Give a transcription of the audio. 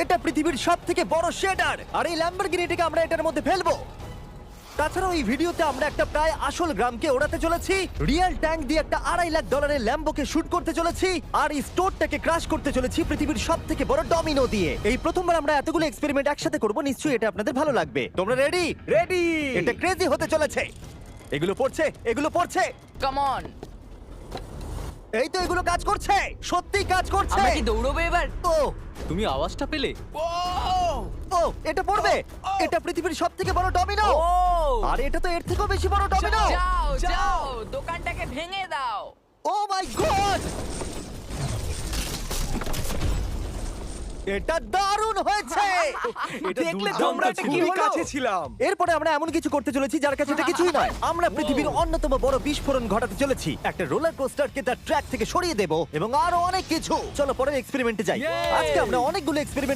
এটা পৃথিবীর সবথেকে বড় শেডার, আর এই ল্যাম্বরগিনিটাকে আমরা এটার মধ্যে ফেলবো। তাছাড়াও এই ভিডিওতে আমরা একটা প্রায় আসল গ্রামকে ওড়াতে চলেছি, রিয়েল ট্যাঙ্ক দিয়ে একটা $2.5 লাখ ল্যাম্বোকে শুট করতে চলেছি, আর এই স্টোরটাকে ক্রাশ করতে চলেছি পৃথিবীর সবথেকে বড় ডমিনো দিয়ে। এই প্রথমবার আমরা এতগুলো এক্সপেরিমেন্ট একসাথে করব, নিশ্চয়ই এটা আপনাদের ভালো লাগবে। তোমরা রেডি? রেডি। এটা ক্রেজি হতে চলেছে। এগুলো পড়ছে, এগুলো পড়ছে। Come on. এই তো এগুলো কাজ করছে, সত্যি কাজ করছে। আমরা কি দৌড়বো এবার? ও তুমি আওয়াজটা পেলে? ও এটা পড়বে। এটা পৃথিবীর সবথেকে বড় ডমিনো। ও আর এটা তো এর থেকেও বেশি বড় ডমিনো। যাও যাও দোকানটাকে ভেঙে দাও। ও মাই গড, এটা দারুণ হয়েছে। এটা দেখলে দুর্দান্ত তোমরা ছিল। কি খুবই হলো? কাছে ছিলাম। এরপরে আমরা এমন কিছু করতে চলেছি যার কাছে এটা কিছুই নয়। আমরা পৃথিবীর অন্যতম বড় বিস্ফোরণ ঘটাতে চলেছি। একটা রোলার কোস্টারকে তার ট্র্যাক থেকে সরিয়ে দেব এবং আরো অনেক কিছু। চলো পরের এক্সপেরিমেন্টে যাই। Yay! আজকে আমরা অনেকগুলো এক্সপেরিমেন্ট